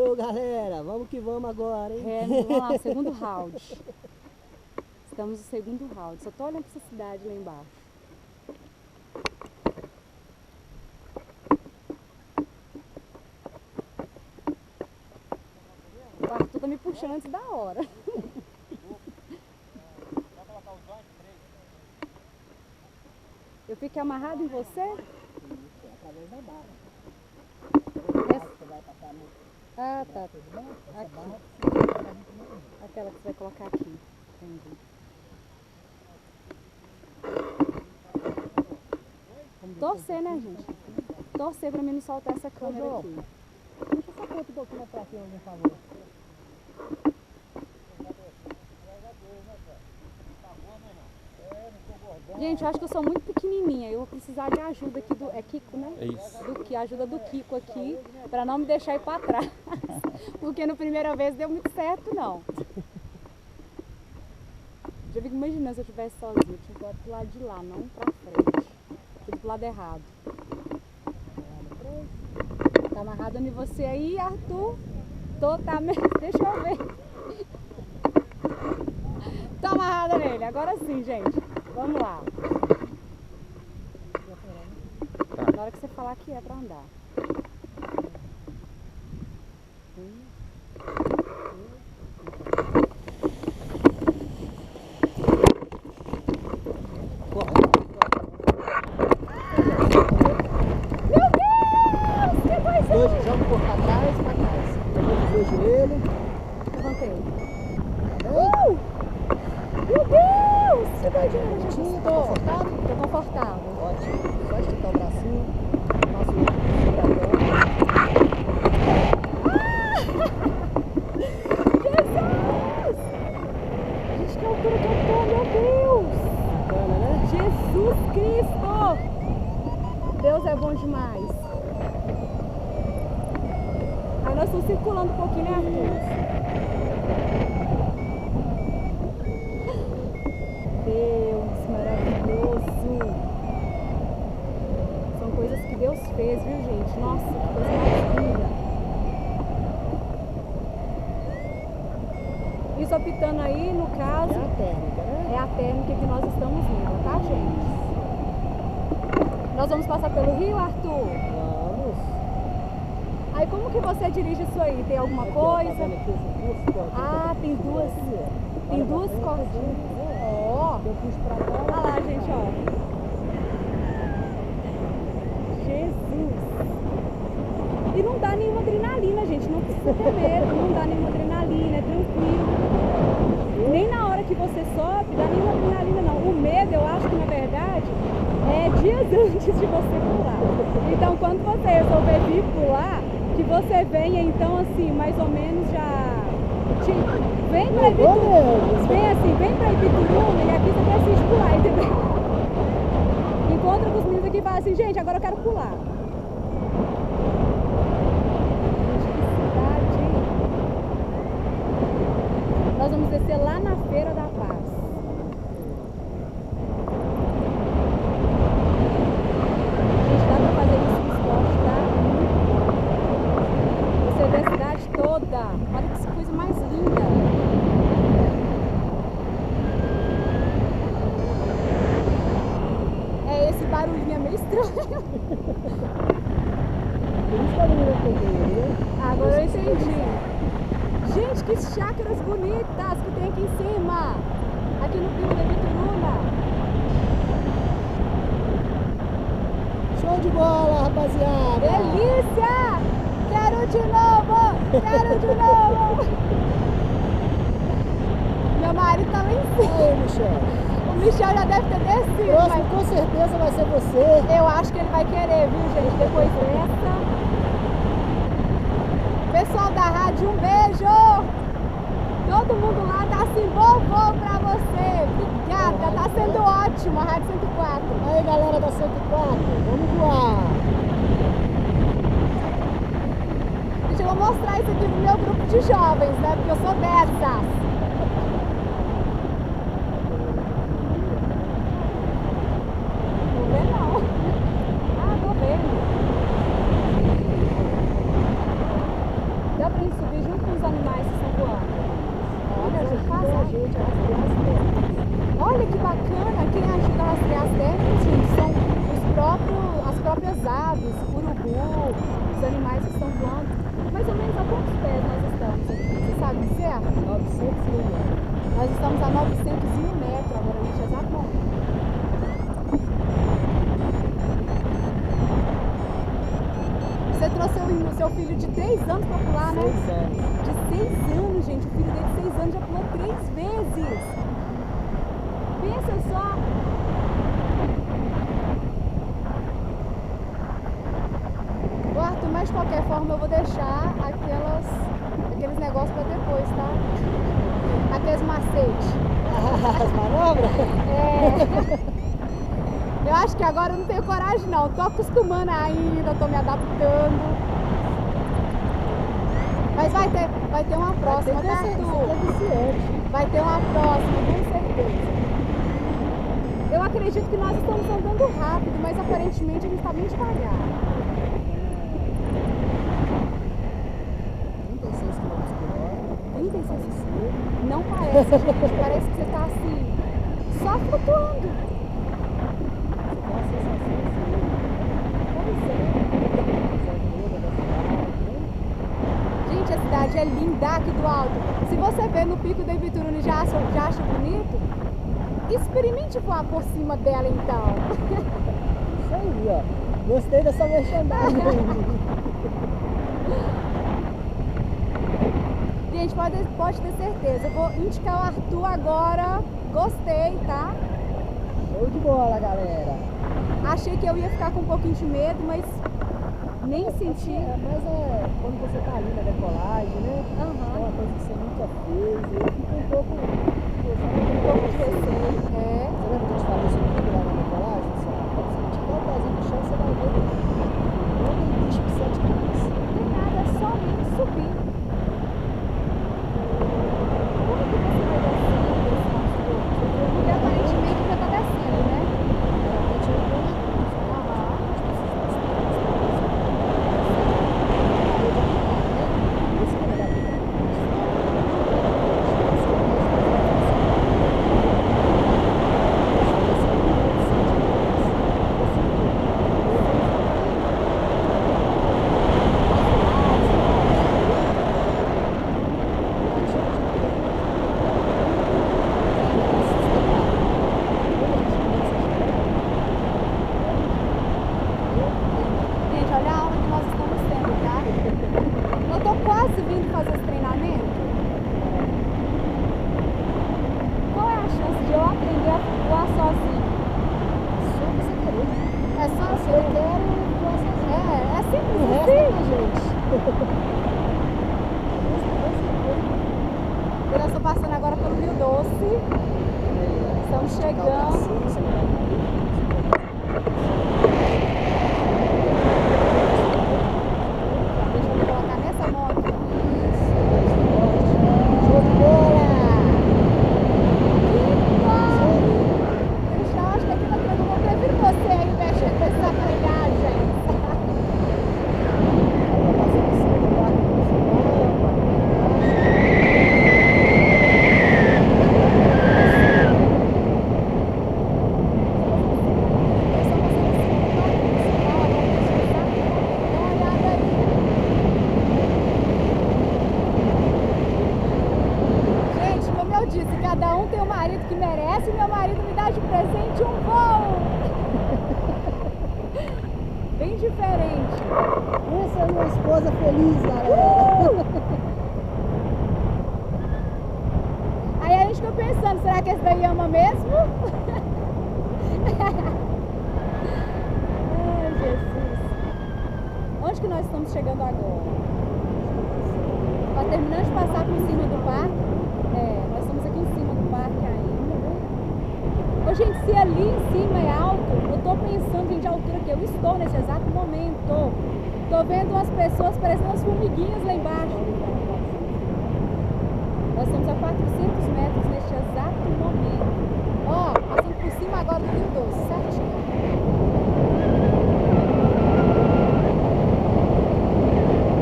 Ô galera, vamos que vamos agora, hein? Vamos lá, segundo round. Estamos no segundo round. Só tô olhando pra essa cidade lá embaixo. O Arthur tá me puxando antes da hora. Eu fiquei amarrado em você? Através da barra. Você vai passar no... Ah, tá. Aqui. Aquela que você vai colocar aqui. Entendi. Torcer, né, gente? Torcer pra mim não soltar essa câmera aqui. Puxa essa ponta um pouquinho pra cima, por favor. Gente, eu acho que eu sou muito pequenininha. Eu vou precisar de ajuda aqui do... É Kiko, né? É isso. Ajuda do Kiko aqui, pra não me deixar ir pra trás. Porque na primeira vez deu muito certo, não. Já fico imaginando se eu estivesse sozinha. Eu tinha que ir pro lado de lá, não pra frente. Fui pro lado errado. Tá amarrado em você aí, Arthur? Tá mesmo. Deixa eu ver. Tô amarrada nele. Agora sim, gente. Vamos lá. Na hora que você falar que é pra andar. Meu Deus! Que coisa! Dois, joga um pouco pra trás. Depois os dois joelhos. Levantei. Tá Meu Deus! Você vai direitinho, tá confortável? Tô confortável. Ótimo. Só esticar o bracinho. Nossa, o outro Jesus! Gente, que altura que eu tô, meu Deus! bacana, né? Jesus Cristo! Deus é bom demais. Aí nós estamos circulando um pouquinho, né, Arthur? Deus maravilhoso! São coisas que Deus fez, viu, gente? Nossa, que coisa mais linda! Isso apitando aí, no caso, É a térmica, né? é a térmica que nós estamos nela, tá, gente? Nós vamos passar pelo rio, Arthur? Vamos. Aí como que você dirige isso aí? Tem alguma Aqui, ó, coisa? tá vendo aqui essas duas cordas? Ah, tem duas. Tem duas cordinhas. Ó. Eu puxo pra cá. Olha lá, gente, ó. Jesus. E não dá nenhuma adrenalina, gente. Não precisa ter medo. Não dá nenhuma adrenalina, é tranquilo. Nem na hora que você sobe, dá nenhuma adrenalina, não. O medo, eu acho que, na verdade, é dias antes de você pular. Então, quando você resolver vir pular, que você venha, então, assim, mais ou menos já... Vem pra Ibituruna, vem pra Ibituruna e aqui você decide pular, entendeu? Encontra com os meninos aqui e fala assim, gente, agora eu quero pular. Gente, que cidade, hein? Nós vamos descer lá na Feira da Paz. Gente, dá pra fazer isso no esporte, tá? Você vê a cidade toda. Olha que coisa mais linda. É, esse barulhinho é meio estranho. Agora eu entendi. Gente, que chácaras bonitas que tem aqui em cima. Aqui no Pico da Ibituruna. Show de bola, rapaziada! Delícia! Quero de novo! Quero de novo! Meu marido tá lá em cima. Aí, Michel. O Michel já deve ter descido. Próximo Mas com certeza vai ser você. eu acho que ele vai querer, viu, gente? Depois dessa. Pessoal da rádio, um beijo! Todo mundo lá tá assim, vovô pra você. Obrigada, tá sendo ótimo a Rádio 104. Aí, galera da 104, vamos voar. Gente, eu vou mostrar isso aqui no meu grupo de jovens, né? Porque eu sou dessas. Não vê não. Ah, tô vendo. Dá pra ir 901 metros. Nós estamos a 901 metros agora, neste exato momento. Você trouxe o seu filho de 3 anos para pular, né? 6 anos. De 6 anos, gente. O filho dele de 6 anos já pulou 3 vezes. Pensa só. Ô, Arthur, mas de qualquer forma eu vou deixar aqueles negócios para depois, tá? Aqueles macetes. As manobras? É. Eu acho que agora eu não tenho coragem não. Tô acostumando ainda, tô me adaptando. Mas vai ter uma próxima, tá, Arthur? Vai ter uma próxima, com certeza. Eu acredito que nós estamos andando rápido, mas aparentemente a gente está bem devagar. 36 km/h. 36 Não parece, gente. Parece que você tá assim, só flutuando. Tem a sensação Pois é. Gente, a cidade é linda aqui do alto. Se você vê no Pico da Ibituruna e já acha bonito, experimente voar por cima dela então. Isso aí, ó. Gostei dessa merchandising aí. Gente, pode ter certeza. Eu vou indicar o Arthur agora. Gostei, tá? Show de bola, galera. Achei que eu ia ficar com um pouquinho de medo, mas nem senti. Mas quando você tá ali na decolagem, né? É uma coisa que você nunca fez. Eu fico um pouco de receio. É. Você lembra que eu te falei sobre tudo lá na decolagem? Quando você tiver o pezinho no chão, você vai ver. Não tem bicho de 7 cabeças. Não tem nada, é só subir. Como que você vai descendo desse monstro? Porque aparentemente já tá descendo, né? Realmente eu tô Gente, olha a aula que nós estamos tendo, tá? Eu tô quase vindo fazer esse treinamento. Qual é a chance de eu aprender a voar sozinho? só você querer. É só Se eu quero, eu faço É simples o resto assim. é com a gente. Eu estou passando agora pelo Rio Doce. Estamos chegando. Deixa eu colocar nessa moto. Show de bola! Eu já acho que aqui na Tranca eu prefiro você aí mexendo com esses aparelhagens. Gente, como eu disse, cada um tem um marido que merece e meu marido me dá de presente um voo. Bem diferente. Essa é minha esposa feliz, galera. Aí a gente ficou pensando, será que esse daí ama mesmo? Ai, Jesus. Onde que nós estamos chegando agora? Tá terminando de passar por cima do parque. Nós estamos aqui em cima do parque ainda. Ô, gente, se ali em cima é alto, eu tô pensando, gente, a altura que eu estou nesse exato momento. Tô vendo umas pessoas parecendo umas formiguinhas lá embaixo. Nós estamos a 400 metros neste exato momento. Ó, passando por cima agora do Rio Doce, certinho.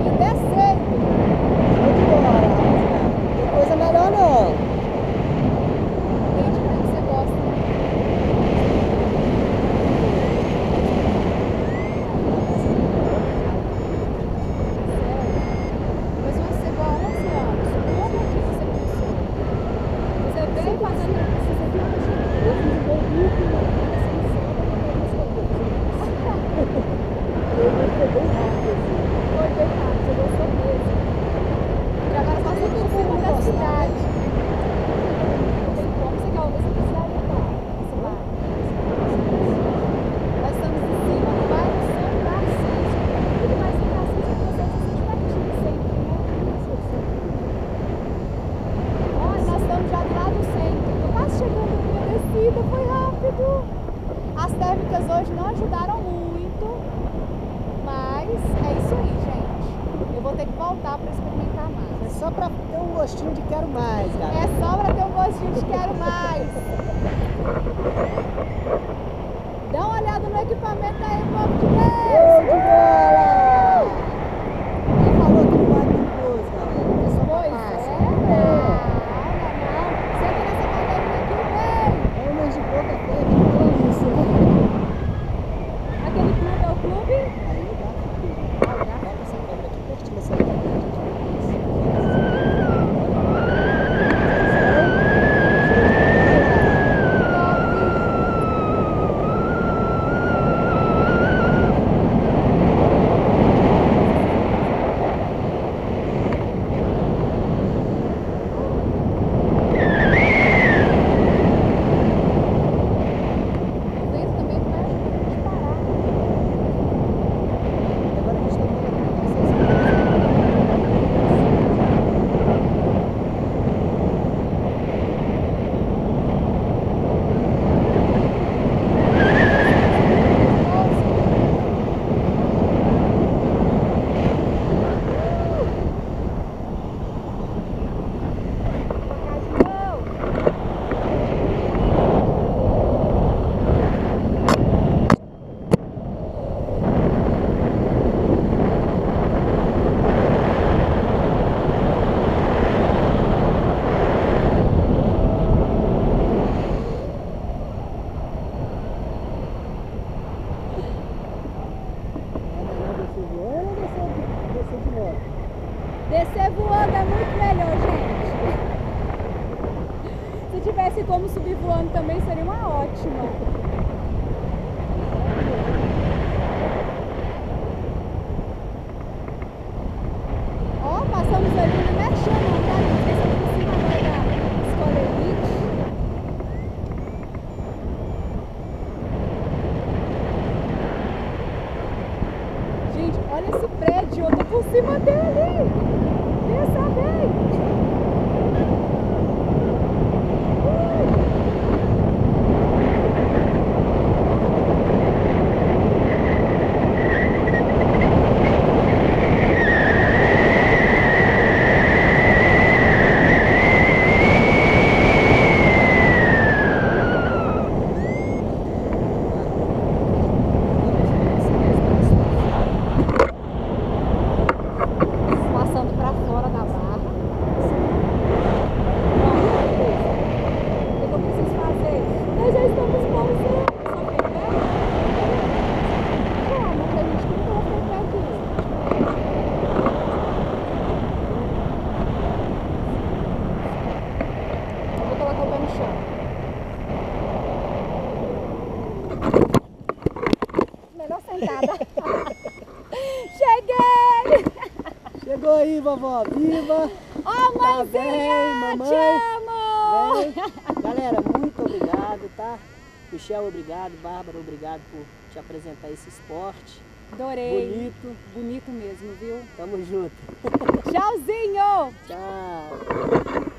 E descendo. Show de bola, rapaziada. Tem coisa melhor não. Gente, como é que você gosta? Sério? Mas você igual a 11 anos. Como que você voltar para experimentar mais. É só pra ter um gostinho de quero mais, galera. É só para ter um gostinho de quero mais. Dá uma olhada no equipamento aí, povo de Deus. Show de bola! Quem falou que não vai perigoso, galera? É só pra Pois passa. é, não. Senta nessa cadeirinha aqui, vem. É umas de boca feia que não tem isso, né? Aquele clube é o clube? Aí dá pra ver. Bota essa câmera aqui pertinho dessa câmera. Descer voando é muito melhor, gente. Se tivesse como subir voando também seria uma ótima. Ó, passamos ali, não mexe não, tá? Essa aqui por cima agora da Escola Elite. Gente, olha esse prédio, eu tô por cima dele. Pensa bem. Passando pra fora da barra. O que eu preciso fazer? Nós já estamos pousando. Só que é perto? Como? Porque a gente não colocou o pé aqui. Eu vou colocar o pé no chão. Melhor sentada. Cheguei! Chegou aí, vovó. Viva! Ó, Tá mãezinha! bem, mamãe? Te amo! Bem. Galera, muito obrigado, tá? Michel, obrigado. Bárbara, obrigado por te apresentar esse esporte. Adorei. Bonito. Bonito mesmo, viu? Tamo junto. Tchauzinho! Tchau.